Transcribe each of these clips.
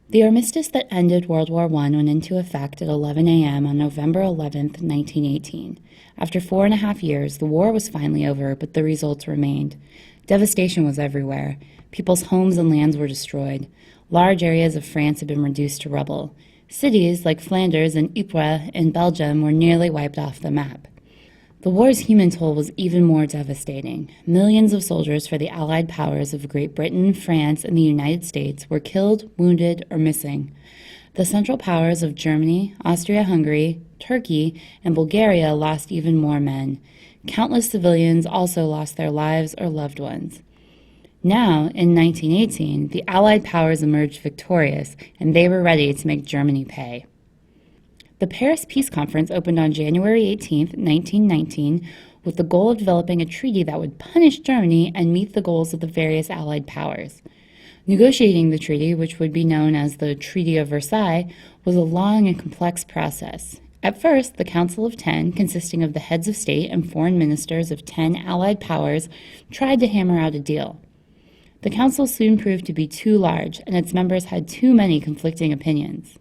The armistice that ended World War I went into effect at 11 a.m. on November 11, 1918. After 4.5 years, the war was finally over, but the results remained. Devastation was everywhere. People's homes and lands were destroyed. Large areas of France had been reduced to rubble. Cities like Flanders and Ypres in Belgium were nearly wiped off the map. The war's human toll was even more devastating. Millions of soldiers for the Allied powers of Great Britain, France, and the United States were killed, wounded, or missing. The Central Powers of Germany, Austria-Hungary, Turkey, and Bulgaria lost even more men. Countless civilians also lost their lives or loved ones. Now, in 1918, the Allied powers emerged victorious, and they were ready to make Germany pay. The Paris Peace Conference opened on January 18, 1919, with the goal of developing a treaty that would punish Germany and meet the goals of the various Allied powers. Negotiating the treaty, which would be known as the Treaty of Versailles, was a long and complex process. At first, the Council of Ten, consisting of the heads of state and foreign ministers of 10 Allied powers, tried to hammer out a deal. The Council soon proved to be too large, and its members had too many conflicting opinions.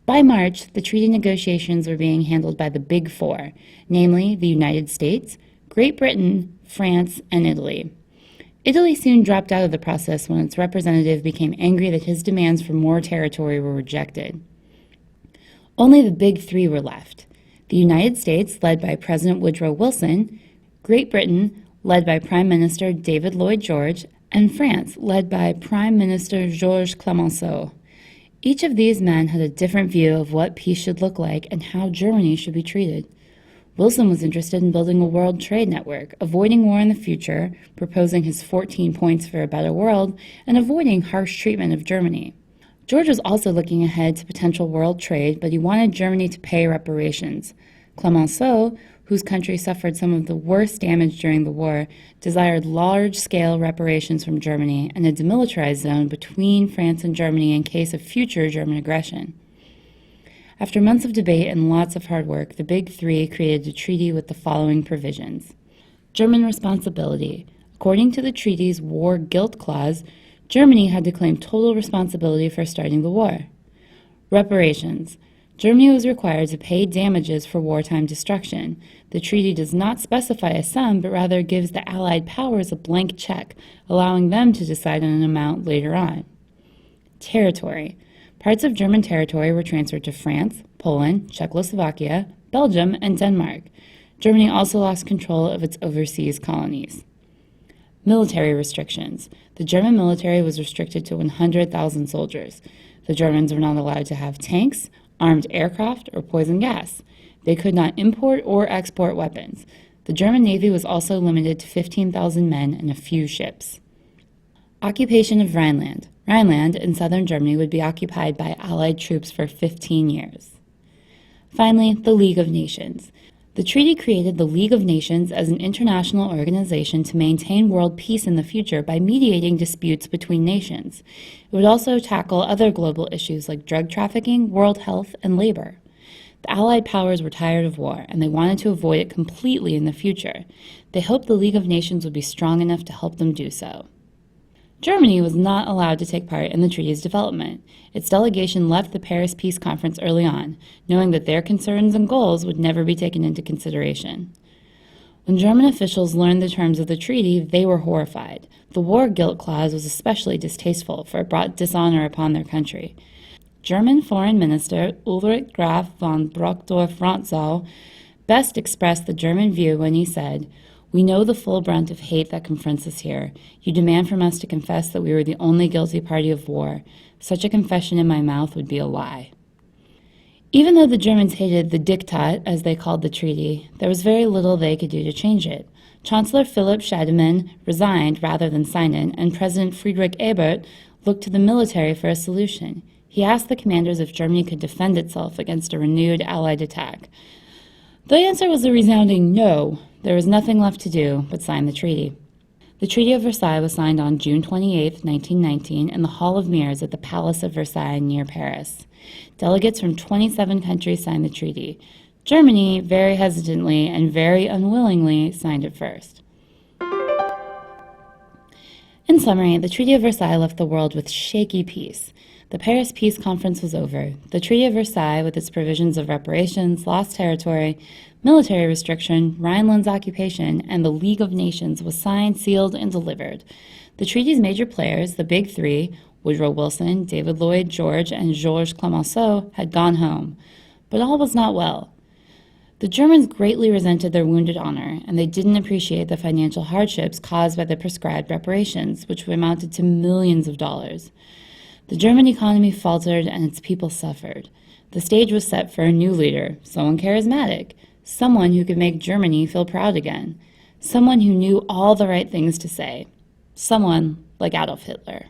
By March, the treaty negotiations were being handled by the Big Four, namely the United States, Great Britain, France, and Italy. Italy soon dropped out of the process when its representative became angry that his demands for more territory were rejected. Only the Big Three were left: the United States, led by President Woodrow Wilson, Great Britain, led by Prime Minister David Lloyd George, and France, led by Prime Minister Georges Clemenceau. Each of these men had a different view of what peace should look like and how Germany should be treated. Wilson was interested in building a world trade network, avoiding war in the future, proposing his 14 points for a better world, and avoiding harsh treatment of Germany. George was also looking ahead to potential world trade, but he wanted Germany to pay reparations. Clemenceau, whose country suffered some of the worst damage during the war, desired large-scale reparations from Germany and a demilitarized zone between France and Germany in case of future German aggression. After months of debate and lots of hard work, the Big Three created a treaty with the following provisions. German responsibility. According to the treaty's War Guilt Clause, Germany had to claim total responsibility for starting the war. Reparations. Germany was required to pay damages for wartime destruction. The treaty does not specify a sum, but rather gives the Allied powers a blank check, allowing them to decide on an amount later on. Territory. Parts of German territory were transferred to France, Poland, Czechoslovakia, Belgium, and Denmark. Germany also lost control of its overseas colonies. Military restrictions. The German military was restricted to 100,000 soldiers. The Germans were not allowed to have tanks, armed aircraft, or poison gas. They could not import or export weapons. The German Navy was also limited to 15,000 men and a few ships. Occupation of Rhineland. Rhineland in southern Germany would be occupied by Allied troops for 15 years. Finally, the League of Nations. The treaty created the League of Nations as an international organization to maintain world peace in the future by mediating disputes between nations. It would also tackle other global issues like drug trafficking, world health, and labor. The Allied powers were tired of war, and they wanted to avoid it completely in the future. They hoped the League of Nations would be strong enough to help them do so. Germany was not allowed to take part in the treaty's development. Its delegation left the Paris Peace Conference early on, knowing that their concerns and goals would never be taken into consideration. When German officials learned the terms of the treaty, they were horrified. The War Guilt Clause was especially distasteful, for it brought dishonor upon their country. German Foreign Minister Ulrich Graf von Brockdorff-Rantzau best expressed the German view when he said, "We know the full brunt of hate that confronts us here. You demand from us to confess that we were the only guilty party of war. Such a confession in my mouth would be a lie." Even though the Germans hated the Diktat, as they called the treaty, there was very little they could do to change it. Chancellor Philipp Scheidemann resigned rather than sign it, and President Friedrich Ebert looked to the military for a solution. He asked the commanders if Germany could defend itself against a renewed Allied attack. The answer was a resounding no. There was nothing left to do but sign the treaty. The Treaty of Versailles was signed on June 28, 1919, in the Hall of Mirrors at the Palace of Versailles near Paris. Delegates from 27 countries signed the treaty. Germany, very hesitantly and very unwillingly, signed it first. In summary, the Treaty of Versailles left the world with shaky peace. The Paris Peace Conference was over. The Treaty of Versailles, with its provisions of reparations, lost territory, military restriction, Rhineland's occupation, and the League of Nations, was signed, sealed, and delivered. The treaty's major players, the Big Three, Woodrow Wilson, David Lloyd George, and Georges Clemenceau, had gone home. But all was not well. The Germans greatly resented their wounded honor, and they didn't appreciate the financial hardships caused by the prescribed reparations, which amounted to millions of dollars. The German economy faltered and its people suffered. The stage was set for a new leader, someone charismatic, someone who could make Germany feel proud again, someone who knew all the right things to say, someone like Adolf Hitler.